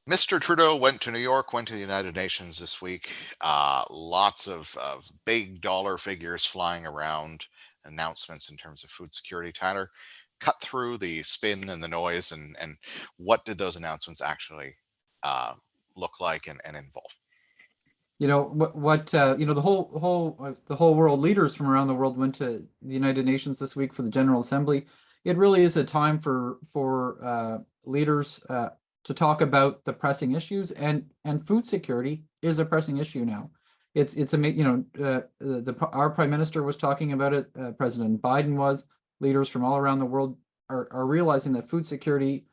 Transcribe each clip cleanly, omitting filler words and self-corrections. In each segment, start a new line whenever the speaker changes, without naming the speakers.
Mr. Trudeau went to New York, went to the United Nations this week. Lots of big dollar figures flying around, announcements in terms of food security. Tyler, cut through the spin and the noise, and what did those announcements actually uh, look like and involve?
The whole world leaders from around the world went to the United Nations this week for the General Assembly. It really is a time for leaders to talk about the pressing issues, and food security is a pressing issue now. Our Prime Minister was talking about it. President Biden was. Leaders from all around the world are realizing that food security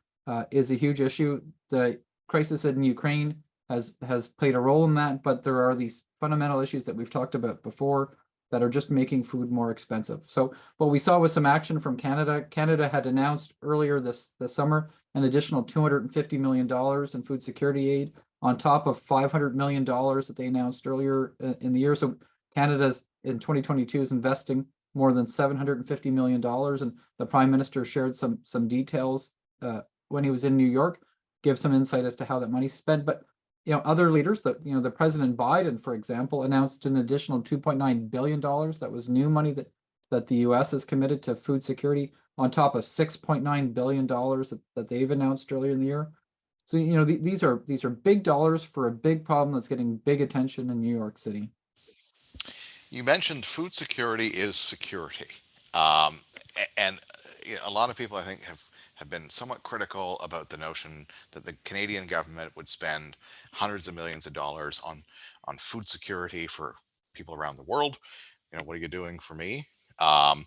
is a huge issue. The crisis in Ukraine has played a role in that, but there are these fundamental issues that we've talked about before that are just making food more expensive. So what we saw was some action from Canada. Canada had announced earlier this summer an additional $250 million in food security aid on top of $500 million that they announced earlier in the year. So Canada's in 2022 is investing more than $750 million, and the Prime Minister shared some details when he was in New York, give some insight as to how that money's spent. But other leaders, the President Biden, for example, announced an additional $2.9 billion. That was new money that the US has committed to food security on top of $6.9 billion that they've announced earlier in the year. So, these are big dollars for a big problem that's getting big attention in New York City.
You mentioned food security is security, um, and a lot of people, I think, have been somewhat critical about the notion that the Canadian government would spend hundreds of millions of dollars on food security for people around the world. What are you doing for me? Um,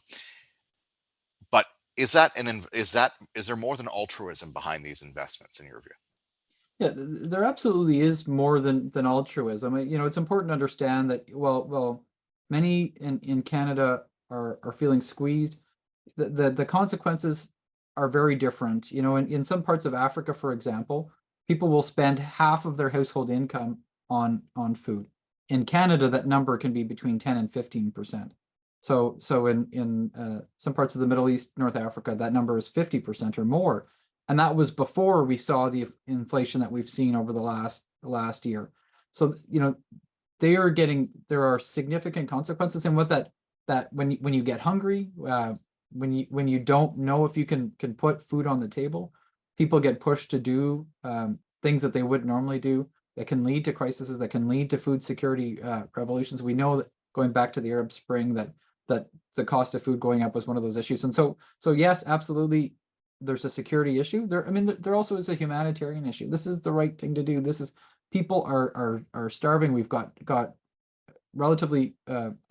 but is there more than altruism behind these investments in your view?
Yeah, there absolutely is more than altruism. It's important to understand that many in Canada are feeling squeezed. The consequences are very different. In some parts of Africa, for example, people will spend half of their household income on food. In Canada, that number can be between 10 and 15%. So in some parts of the Middle East, North Africa, that number is 50% or more. And that was before we saw the inflation that we've seen over the last year. So there are significant consequences, and what that when you get hungry, when you don't know if you can put food on the table, people get pushed to do things that they wouldn't normally do, that can lead to crises, that can lead to food security revolutions. We know that going back to the Arab Spring, that the cost of food going up was one of those issues. And so yes, absolutely, there's a security issue there. I mean, there also is a humanitarian issue. This is the right thing to do. People are starving. We've got relatively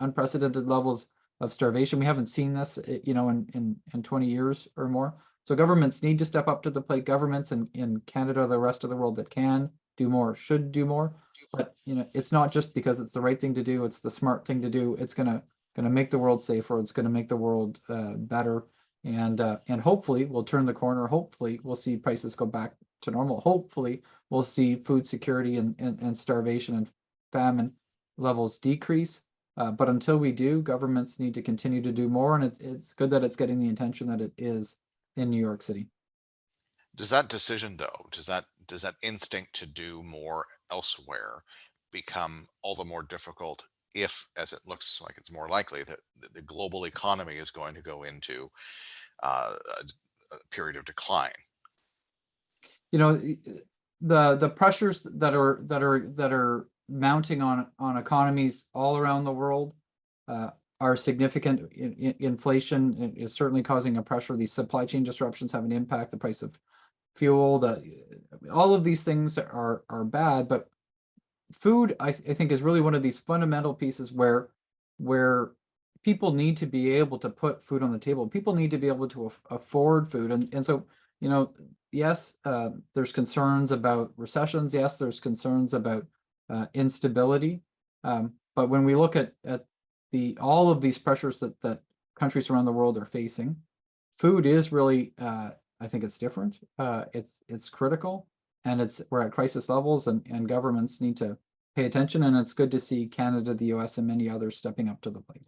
unprecedented levels of starvation. We haven't seen this, in 20 years or more. So governments need to step up to the plate. Governments in Canada, the rest of the world that can do more, should do more. But it's not just because it's the right thing to do. It's the smart thing to do. It's gonna make the world safer. It's gonna make the world better. And hopefully we'll turn the corner. Hopefully we'll see prices go back to normal. Hopefully we'll see food security and starvation and famine levels decrease. But until we do, governments need to continue to do more, and it's good that it's getting the attention that it is in New York City.
Does that decision, though, does that instinct to do more elsewhere become all the more difficult if, as it looks like it's more likely, that the global economy is going to go into a period of decline?
The pressures that are mounting on economies all around the world are significant. Inflation is certainly causing a pressure. These supply chain disruptions have an impact. The price of fuel, all of these things are bad, but food, I think, is really one of these fundamental pieces where people need to be able to put food on the table. People need to be able to afford food, and so yes, there's concerns about recessions. Yes, there's concerns about instability. But when we look at all of these pressures that countries around the world are facing, food is really, I think it's different. It's critical, and we're at crisis levels, and governments need to pay attention. And it's good to see Canada, the US, and many others stepping up to the plate.